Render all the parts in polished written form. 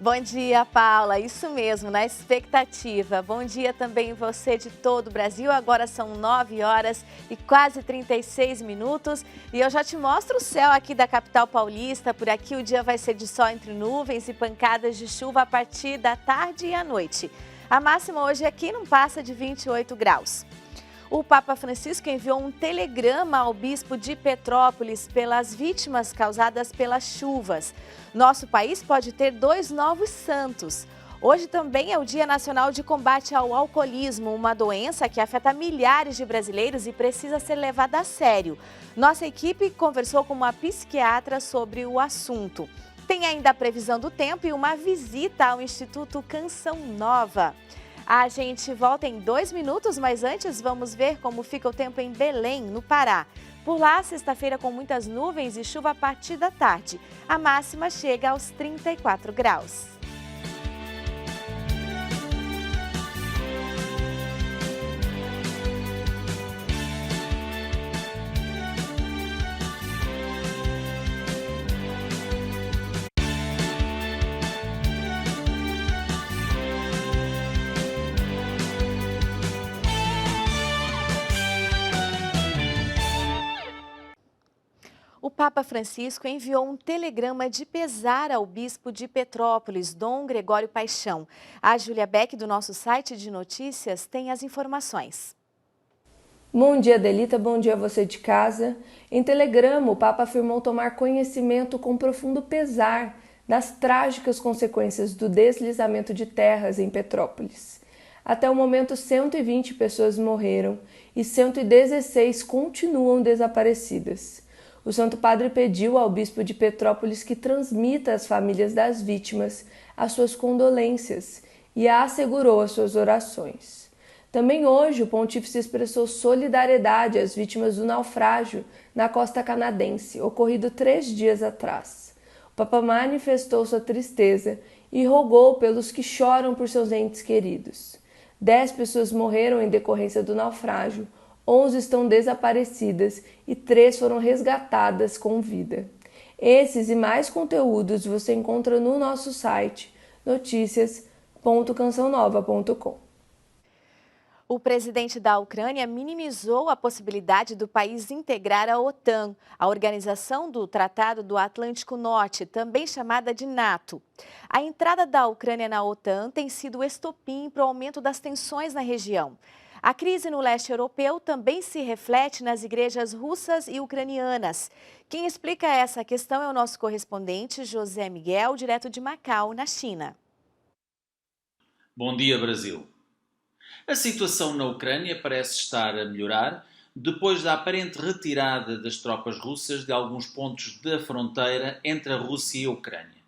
Bom dia, Paula. Isso mesmo, na expectativa. Bom dia também você de todo o Brasil. Agora são 9 horas e quase 36 minutos. E eu já te mostro o céu aqui da capital paulista. Por aqui o dia vai ser de sol entre nuvens e pancadas de chuva a partir da tarde e à noite. A máxima hoje aqui não passa de 28 graus. O Papa Francisco enviou um telegrama ao bispo de Petrópolis pelas vítimas causadas pelas chuvas. Nosso país pode ter 2 novos santos. Hoje também é o Dia Nacional de Combate ao Alcoolismo, uma doença que afeta milhares de brasileiros e precisa ser levada a sério. Nossa equipe conversou com uma psiquiatra sobre o assunto. Tem ainda a previsão do tempo e uma visita ao Instituto Canção Nova. A gente volta em 2 minutos, mas antes vamos ver como fica o tempo em Belém, no Pará. Por lá, sexta-feira com muitas nuvens e chuva a partir da tarde. A máxima chega aos 34 graus. O Papa Francisco enviou um telegrama de pesar ao bispo de Petrópolis, Dom Gregório Paixão. A Júlia Beck, do nosso site de notícias, tem as informações. Bom dia, Delita. Bom dia a você de casa. Em telegrama, o Papa afirmou tomar conhecimento com profundo pesar das trágicas consequências do deslizamento de terras em Petrópolis. Até o momento, 120 pessoas morreram e 116 continuam desaparecidas. O Santo Padre pediu ao bispo de Petrópolis que transmita às famílias das vítimas as suas condolências e assegurou as suas orações. Também hoje o pontífice expressou solidariedade às vítimas do naufrágio na costa canadense, ocorrido 3 dias atrás. O Papa manifestou sua tristeza e rogou pelos que choram por seus entes queridos. 10 pessoas morreram em decorrência do naufrágio, 11 estão desaparecidas e 3 foram resgatadas com vida. Esses e mais conteúdos você encontra no nosso site noticias.cançãonova.com. O presidente da Ucrânia minimizou a possibilidade do país integrar a OTAN, a Organização do Tratado do Atlântico Norte, também chamada de NATO. A entrada da Ucrânia na OTAN tem sido o estopim para o aumento das tensões na região. A crise no leste europeu também se reflete nas igrejas russas e ucranianas. Quem explica essa questão é o nosso correspondente José Miguel, direto de Macau, na China. Bom dia, Brasil. A situação na Ucrânia parece estar a melhorar depois da aparente retirada das tropas russas de alguns pontos da fronteira entre a Rússia e a Ucrânia.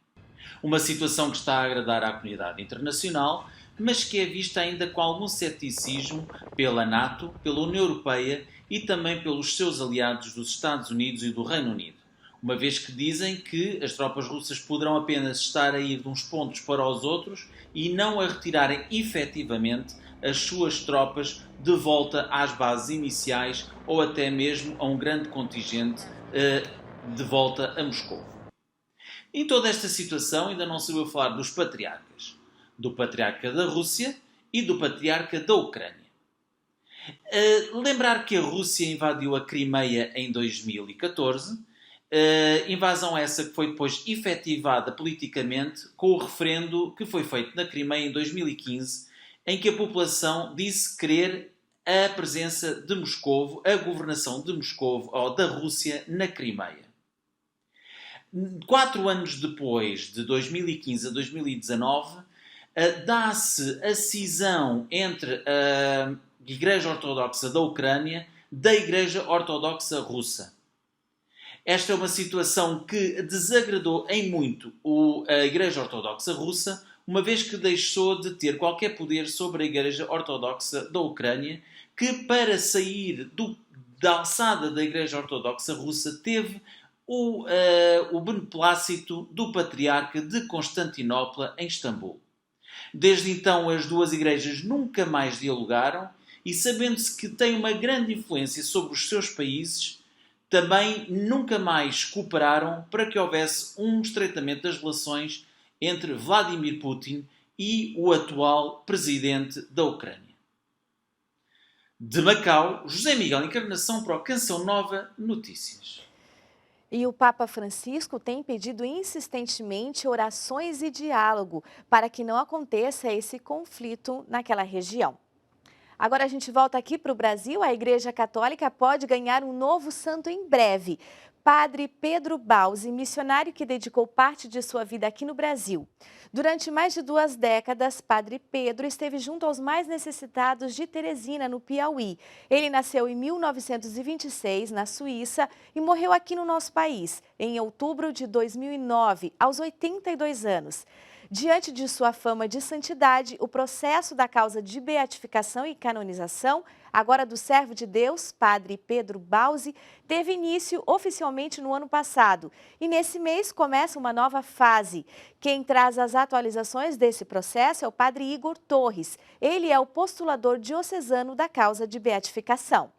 Uma situação que está a agradar à comunidade internacional, mas que é vista ainda com algum ceticismo pela NATO, pela União Europeia e também pelos seus aliados dos Estados Unidos e do Reino Unido, uma vez que dizem que as tropas russas poderão apenas estar a ir de uns pontos para os outros e não a retirarem efetivamente as suas tropas de volta às bases iniciais ou até mesmo a um grande contingente de volta a Moscou. Em toda esta situação ainda não se ouviu falar dos patriarcas, do patriarca da Rússia e do patriarca da Ucrânia. Lembrar que a Rússia invadiu a Crimeia em 2014, invasão essa que foi depois efetivada politicamente com o referendo que foi feito na Crimeia em 2015, em que a população disse querer a presença de Moscovo, a governação de Moscovo ou da Rússia na Crimeia. 4 anos depois, de 2015 a 2019, dá-se a cisão entre a Igreja Ortodoxa da Ucrânia da Igreja Ortodoxa Russa. Esta é uma situação que desagradou em muito a Igreja Ortodoxa Russa, uma vez que deixou de ter qualquer poder sobre a Igreja Ortodoxa da Ucrânia, que para sair da alçada da Igreja Ortodoxa Russa teve o beneplácito do Patriarca de Constantinopla em Istambul. Desde então as duas igrejas nunca mais dialogaram e, sabendo-se que têm uma grande influência sobre os seus países, também nunca mais cooperaram para que houvesse um estreitamento das relações entre Vladimir Putin e o atual presidente da Ucrânia. De Macau, José Miguel Encarnação para o Canção Nova Notícias. E o Papa Francisco tem pedido insistentemente orações e diálogo para que não aconteça esse conflito naquela região. Agora a gente volta aqui para o Brasil. A Igreja Católica pode ganhar um novo santo em breve. Padre Pedro Bausi, missionário que dedicou parte de sua vida aqui no Brasil. Durante mais de 2 décadas, Padre Pedro esteve junto aos mais necessitados de Teresina, no Piauí. Ele nasceu em 1926, na Suíça, e morreu aqui no nosso país, em outubro de 2009, aos 82 anos. Diante de sua fama de santidade, o processo da causa de beatificação e canonização, agora do servo de Deus, Padre Pedro Bausi, teve início oficialmente no ano passado. E nesse mês começa uma nova fase. Quem traz as atualizações desse processo é o Padre Igor Torres. Ele é o postulador diocesano da causa de beatificação.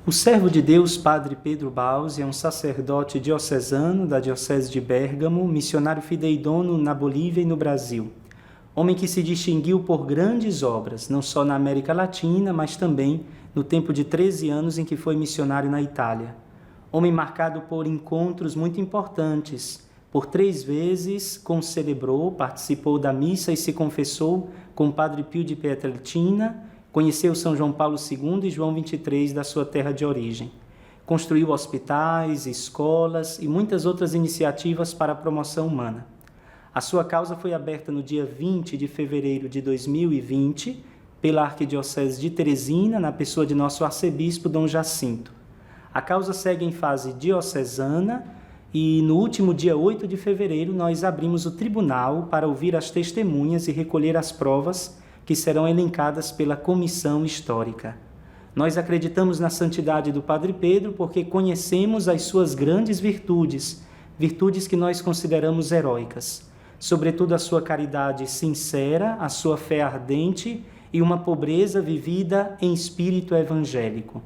O servo de Deus, Padre Pedro Bausi, é um sacerdote diocesano da Diocese de Bérgamo, missionário fideidono na Bolívia e no Brasil. Homem que se distinguiu por grandes obras, não só na América Latina, mas também no tempo de 13 anos em que foi missionário na Itália. Homem marcado por encontros muito importantes. Por 3 vezes concelebrou, participou da missa e se confessou com o Padre Pio de Pietrelcina. Conheceu São João Paulo II e João XXIII da sua terra de origem. Construiu hospitais, escolas e muitas outras iniciativas para a promoção humana. A sua causa foi aberta no dia 20 de fevereiro de 2020 pela Arquidiocese de Teresina, na pessoa de nosso arcebispo Dom Jacinto. A causa segue em fase diocesana e no último dia 8 de fevereiro nós abrimos o tribunal para ouvir as testemunhas e recolher as provas que serão elencadas pela comissão histórica. Nós acreditamos na santidade do Padre Pedro porque conhecemos as suas grandes virtudes, virtudes que nós consideramos heróicas, sobretudo a sua caridade sincera, a sua fé ardente e uma pobreza vivida em espírito evangélico.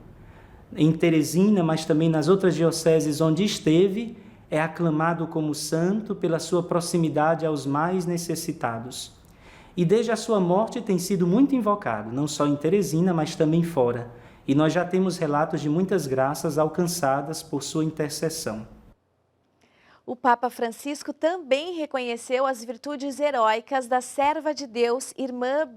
Em Teresina, mas também nas outras dioceses onde esteve, é aclamado como santo pela sua proximidade aos mais necessitados. E desde a sua morte tem sido muito invocado, não só em Teresina, mas também fora. E nós já temos relatos de muitas graças alcançadas por sua intercessão. O Papa Francisco também reconheceu as virtudes heróicas da serva de Deus, irmã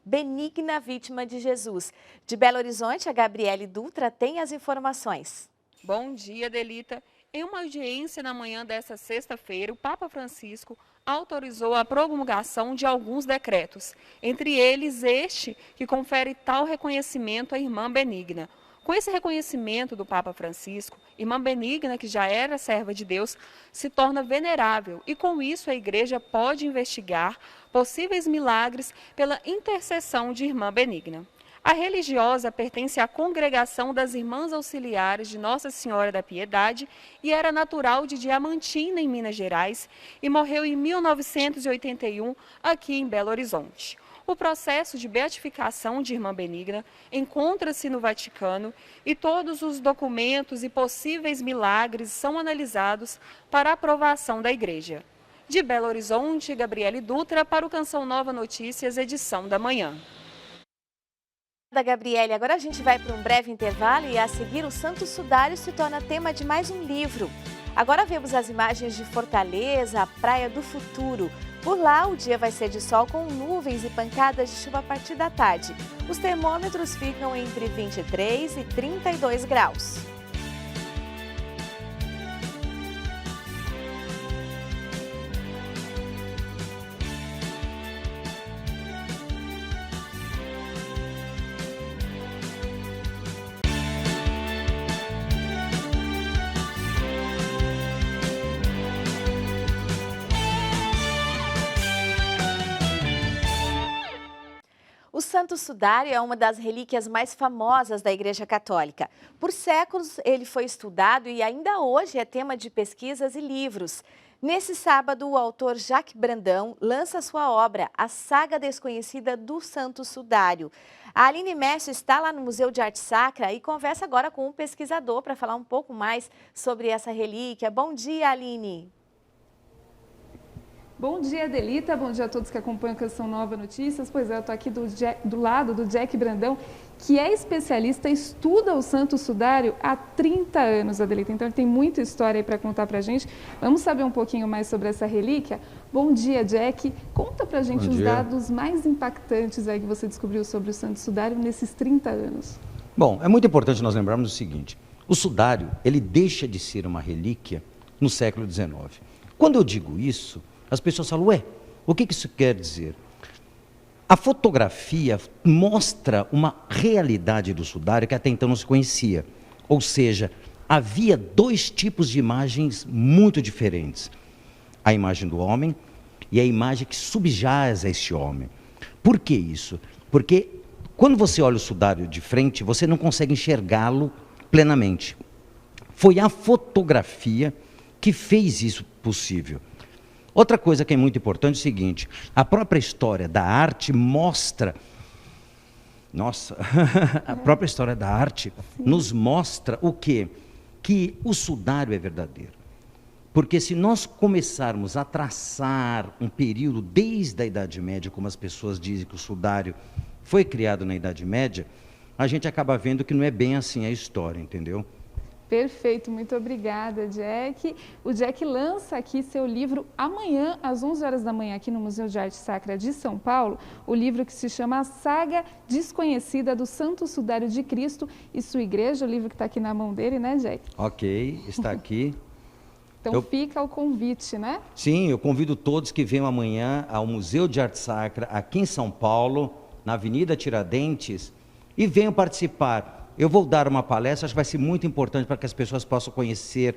Benigna, vítima de Jesus. De Belo Horizonte, a Gabriele Dutra tem as informações. Bom dia, Delita. Em uma audiência na manhã desta sexta-feira, o Papa Francisco autorizou a promulgação de alguns decretos, entre eles este que confere tal reconhecimento à irmã Benigna. Com esse reconhecimento do Papa Francisco, irmã Benigna, que já era serva de Deus, se torna venerável e com isso a Igreja pode investigar possíveis milagres pela intercessão de irmã Benigna. A religiosa pertence à congregação das Irmãs Auxiliares de Nossa Senhora da Piedade e era natural de Diamantina, em Minas Gerais, e morreu em 1981 aqui em Belo Horizonte. O processo de beatificação de irmã Benigna encontra-se no Vaticano e todos os documentos e possíveis milagres são analisados para aprovação da Igreja. De Belo Horizonte, Gabriele Dutra para o Canção Nova Notícias, edição da manhã. Da Gabriele, agora a gente vai para um breve intervalo e a seguir o Santo Sudário se torna tema de mais um livro. Agora vemos as imagens de Fortaleza, a Praia do Futuro. Por lá o dia vai ser de sol com nuvens e pancadas de chuva a partir da tarde. Os termômetros ficam entre 23 e 32 graus. O Santo Sudário é uma das relíquias mais famosas da Igreja Católica. Por séculos ele foi estudado e ainda hoje é tema de pesquisas e livros. Nesse sábado, o autor Jacques Brandão lança sua obra, A Saga Desconhecida do Santo Sudário. A Aline Mestre está lá no Museu de Arte Sacra e conversa agora com um pesquisador para falar um pouco mais sobre essa relíquia. Bom dia, Aline. Bom dia, Adelita. Bom dia a todos que acompanham a Canção Nova Notícias. Pois é, eu estou aqui do lado do Jack Brandão, que é especialista, estuda o Santo Sudário há 30 anos, Adelita. Então, ele tem muita história aí para contar para a gente. Vamos saber um pouquinho mais sobre essa relíquia? Bom dia, Jack. Conta para a gente os dados mais impactantes aí que você descobriu sobre o Santo Sudário nesses 30 anos. Bom, é muito importante nós lembrarmos o seguinte. O sudário, ele deixa de ser uma relíquia no século XIX. Quando eu digo isso, as pessoas falam, ué, o que isso quer dizer? A fotografia mostra uma realidade do sudário que até então não se conhecia. Ou seja, havia dois tipos de imagens muito diferentes. A imagem do homem e a imagem que subjaz a este homem. Por que isso? Porque quando você olha o sudário de frente, você não consegue enxergá-lo plenamente. Foi a fotografia que fez isso possível. Outra coisa que é muito importante é o seguinte, a própria história da arte mostra, a própria história da arte nos mostra o quê? Que o sudário é verdadeiro. Porque se nós começarmos a traçar um período desde a Idade Média, como as pessoas dizem que o sudário foi criado na Idade Média, a gente acaba vendo que não é bem assim a história, entendeu? Perfeito, muito obrigada, Jack. O Jack lança aqui seu livro amanhã, às 11 horas da manhã, aqui no Museu de Arte Sacra de São Paulo, o livro que se chama A Saga Desconhecida do Santo Sudário de Cristo e Sua Igreja, o livro que está aqui na mão dele, né, Jack? Ok, está aqui. Então fica o convite, né? Sim, eu convido todos que venham amanhã ao Museu de Arte Sacra, aqui em São Paulo, na Avenida Tiradentes, e venham participar. Eu vou dar uma palestra, acho que vai ser muito importante para que as pessoas possam conhecer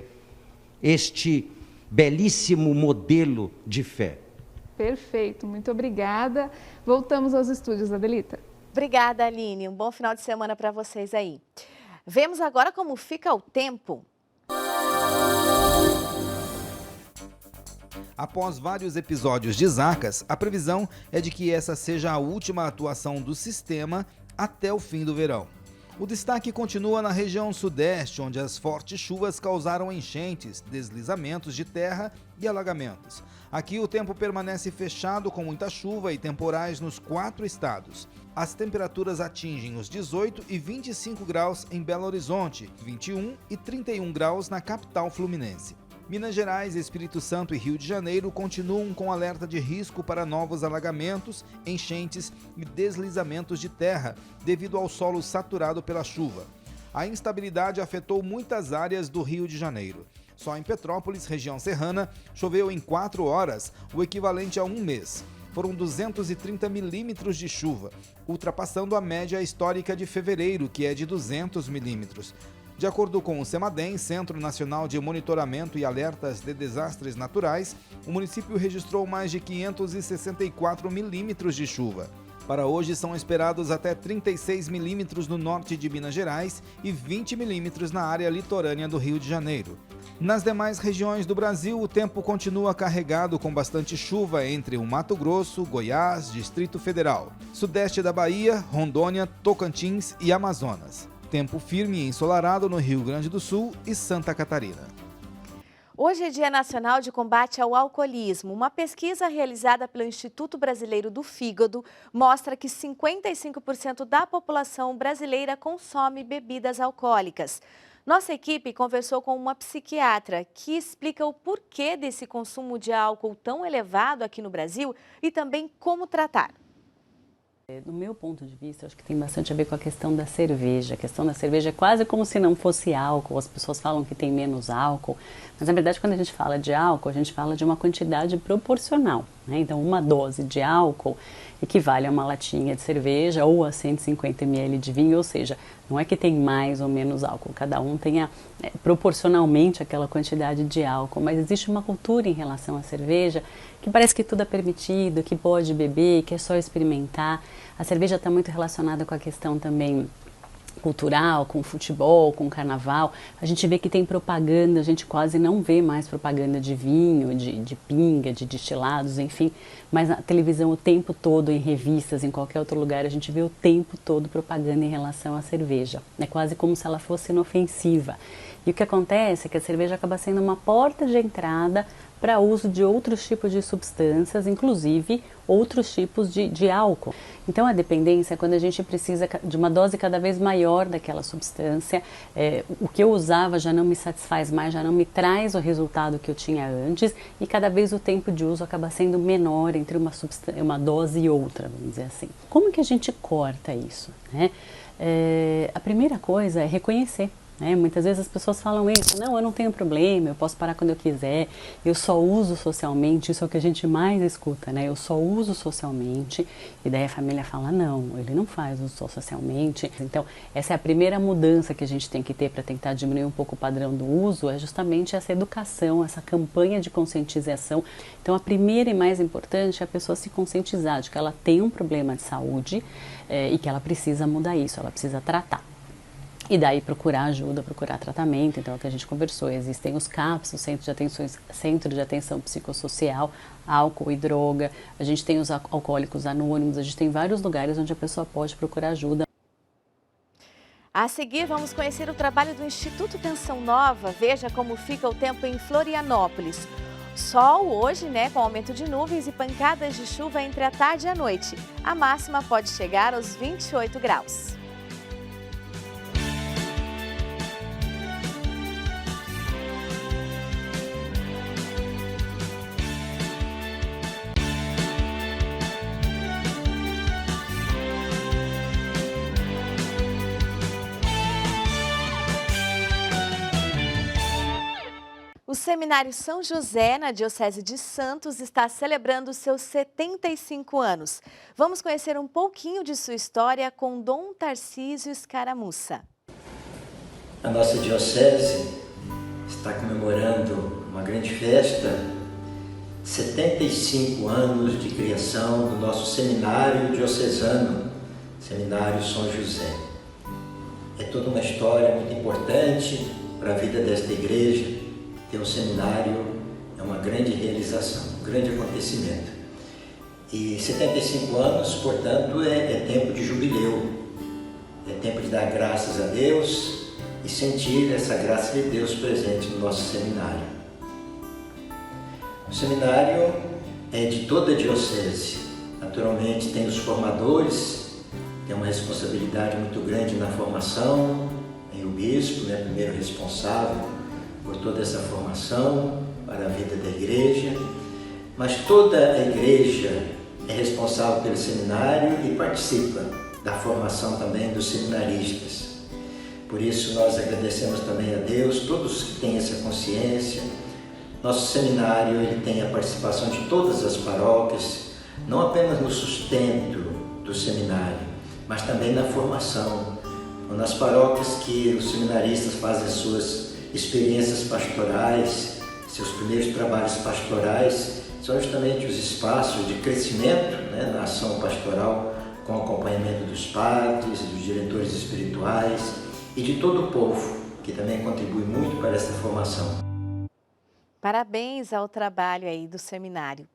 este belíssimo modelo de fé. Perfeito, muito obrigada. Voltamos aos estúdios, Adelita. Obrigada, Aline. Um bom final de semana para vocês aí. Vemos agora como fica o tempo. Após vários episódios de Zacas, a previsão é de que essa seja a última atuação do sistema até o fim do verão. O destaque continua na região sudeste, onde as fortes chuvas causaram enchentes, deslizamentos de terra e alagamentos. Aqui o tempo permanece fechado com muita chuva e temporais nos 4 estados. As temperaturas atingem os 18 e 25 graus em Belo Horizonte, 21 e 31 graus na capital fluminense. Minas Gerais, Espírito Santo e Rio de Janeiro continuam com alerta de risco para novos alagamentos, enchentes e deslizamentos de terra, devido ao solo saturado pela chuva. A instabilidade afetou muitas áreas do Rio de Janeiro. Só em Petrópolis, região serrana, choveu em 4 horas, o equivalente a um mês. Foram 230 milímetros de chuva, ultrapassando a média histórica de fevereiro, que é de 200 milímetros. De acordo com o CEMADEM, Centro Nacional de Monitoramento e Alertas de Desastres Naturais, o município registrou mais de 564 milímetros de chuva. Para hoje são esperados até 36 milímetros no norte de Minas Gerais e 20 milímetros na área litorânea do Rio de Janeiro. Nas demais regiões do Brasil, o tempo continua carregado com bastante chuva entre o Mato Grosso, Goiás, Distrito Federal, sudeste da Bahia, Rondônia, Tocantins e Amazonas. Tempo firme e ensolarado no Rio Grande do Sul e Santa Catarina. Hoje é Dia Nacional de Combate ao Alcoolismo. Uma pesquisa realizada pelo Instituto Brasileiro do Fígado mostra que 55% da população brasileira consome bebidas alcoólicas. Nossa equipe conversou com uma psiquiatra que explica o porquê desse consumo de álcool tão elevado aqui no Brasil e também como tratar. Do meu ponto de vista, acho que tem bastante a ver com a questão da cerveja. A questão da cerveja é quase como se não fosse álcool. As pessoas falam que tem menos álcool, mas na verdade quando a gente fala de álcool, a gente fala de uma quantidade proporcional, né? Então uma dose de álcool equivale a uma latinha de cerveja ou a 150 ml de vinho, ou seja, não é que tem mais ou menos álcool, cada um tenha proporcionalmente aquela quantidade de álcool, mas existe uma cultura em relação à cerveja que parece que tudo é permitido, que pode beber, que é só experimentar. A cerveja está muito relacionada com a questão também cultural, com futebol, com carnaval. A gente vê que tem propaganda, a gente quase não vê mais propaganda de vinho, de pinga, de destilados, enfim. Mas na televisão o tempo todo, em revistas, em qualquer outro lugar, a gente vê o tempo todo propaganda em relação à cerveja. É quase como se ela fosse inofensiva. E o que acontece é que a cerveja acaba sendo uma porta de entrada para uso de outros tipos de substâncias, inclusive outros tipos de álcool. Então a dependência é quando a gente precisa de uma dose cada vez maior daquela substância, o que eu usava já não me satisfaz mais, já não me traz o resultado que eu tinha antes e cada vez o tempo de uso acaba sendo menor entre uma dose e outra, vamos dizer assim. Como que a gente corta isso, né? A primeira coisa é reconhecer. Muitas vezes as pessoas falam isso, não, eu não tenho problema, eu posso parar quando eu quiser, eu só uso socialmente, isso é o que a gente mais escuta, né? Eu só uso socialmente, e daí a família fala, não, ele não faz uso só socialmente. Então, essa é a primeira mudança que a gente tem que ter para tentar diminuir um pouco o padrão do uso, é justamente essa educação, essa campanha de conscientização. Então, a primeira e mais importante é a pessoa se conscientizar de que ela tem um problema de saúde e que ela precisa mudar isso, ela precisa tratar. E daí procurar ajuda, procurar tratamento, então é o que a gente conversou, existem os CAPS, o Centro de Atenção Psicossocial, álcool e droga, a gente tem os alcoólicos anônimos, a gente tem vários lugares onde a pessoa pode procurar ajuda. A seguir, vamos conhecer o trabalho do Instituto Canção Nova, veja como fica o tempo em Florianópolis. Sol hoje, com aumento de nuvens e pancadas de chuva entre a tarde e a noite. A máxima pode chegar aos 28 graus. O Seminário São José, na Diocese de Santos, está celebrando seus 75 anos. Vamos conhecer um pouquinho de sua história com Dom Tarcísio Escaramuça. A nossa Diocese está comemorando uma grande festa, 75 anos de criação do nosso Seminário Diocesano, Seminário São José. É toda uma história muito importante para a vida desta igreja. Ter um seminário é uma grande realização, um grande acontecimento. E 75 anos, portanto, é tempo de jubileu, é tempo de dar graças a Deus e sentir essa graça de Deus presente no nosso seminário. O seminário é de toda a diocese, naturalmente tem os formadores, tem uma responsabilidade muito grande na formação, tem o bispo, primeiro responsável por toda essa formação para a vida da igreja, mas toda a igreja é responsável pelo seminário e participa da formação também dos seminaristas. Por isso nós agradecemos também a Deus, todos que têm essa consciência. Nosso seminário ele tem a participação de todas as paróquias, não apenas no sustento do seminário, mas também na formação. Nas paróquias que os seminaristas fazem as suas experiências pastorais, seus primeiros trabalhos pastorais, são justamente os espaços de crescimento na ação pastoral, com acompanhamento dos padres, dos diretores espirituais e de todo o povo, que também contribui muito para essa formação. Parabéns ao trabalho aí do seminário.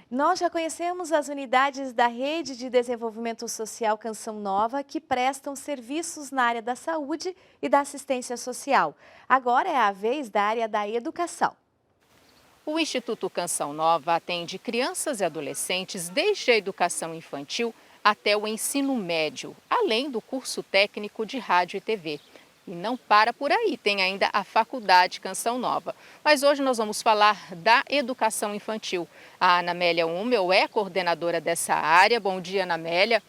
Nós já conhecemos as unidades da Rede de Desenvolvimento Social Canção Nova que prestam serviços na área da saúde e da assistência social. Agora é a vez da área da educação. O Instituto Canção Nova atende crianças e adolescentes desde a educação infantil até o ensino médio, além do curso técnico de rádio e TV. E não para por aí, tem ainda a Faculdade Canção Nova. Mas hoje nós vamos falar da educação infantil. A Ana Amélia Hummel é coordenadora dessa área. Bom dia, Ana Amélia.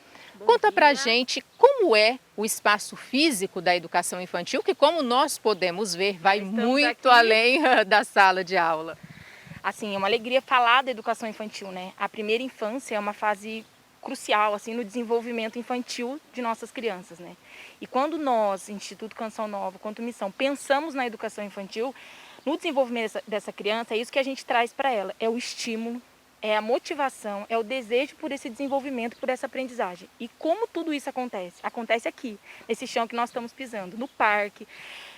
Conta pra gente como é o espaço físico da educação infantil, que como nós podemos ver, vai muito além da sala de aula. Assim, é uma alegria falar da educação infantil, A primeira infância é uma fase crucial, assim, no desenvolvimento infantil de nossas crianças, E quando nós, Instituto Canção Nova, quanto missão, pensamos na educação infantil, no desenvolvimento dessa criança, é isso que a gente traz para ela, é o estímulo, é a motivação, é o desejo por esse desenvolvimento, por essa aprendizagem. E como tudo isso acontece? Acontece aqui, nesse chão que nós estamos pisando, no parque,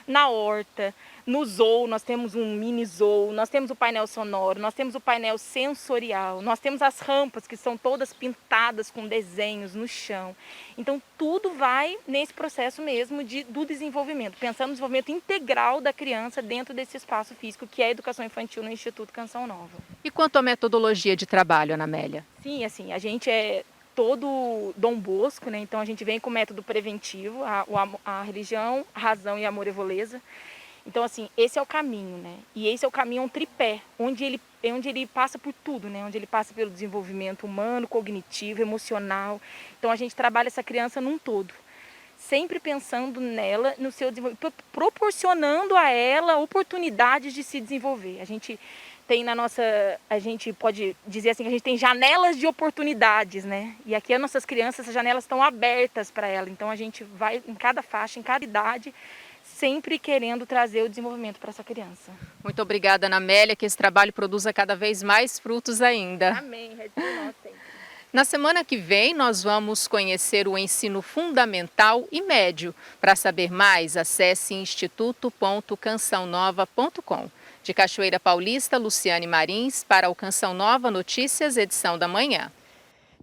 na horta, no zoo, nós temos um mini zoo, nós temos o painel sonoro, nós temos o painel sensorial, nós temos as rampas que são todas pintadas com desenhos no chão. Então, tudo vai nesse processo mesmo do desenvolvimento, pensando no desenvolvimento integral da criança dentro desse espaço físico que é a educação infantil no Instituto Canção Nova. E quanto à metodologia de trabalho, Ana Amélia? Sim, assim, a gente é todo Dom Bosco, né? Então a gente vem com o método preventivo, a religião, a razão e a amor e voleza. Então, assim, esse é o caminho, né? E esse é o caminho, um tripé, onde ele passa por tudo, né? Onde ele passa pelo desenvolvimento humano, cognitivo, emocional. Então, a gente trabalha essa criança num todo, sempre pensando nela, no seu desenvolvimento, proporcionando a ela oportunidades de se desenvolver. A gente tem a gente pode dizer assim, que a gente tem janelas de oportunidades, né? E aqui as nossas crianças, essas janelas estão abertas para ela. Então, a gente vai em cada faixa, em cada idade, sempre querendo trazer o desenvolvimento para essa criança. Muito obrigada, Ana Amélia, que esse trabalho produza cada vez mais frutos ainda. Amém. Nós sempre. Na semana que vem, nós vamos conhecer o ensino fundamental e médio. Para saber mais, acesse instituto.cançãonova.com. De Cachoeira Paulista, Luciane Marins, para o Canção Nova Notícias, edição da manhã.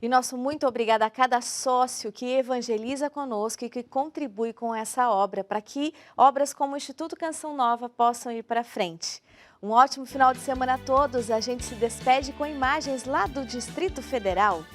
E nosso muito obrigada a cada sócio que evangeliza conosco e que contribui com essa obra, para que obras como o Instituto Canção Nova possam ir para frente. Um ótimo final de semana a todos. A gente se despede com imagens lá do Distrito Federal.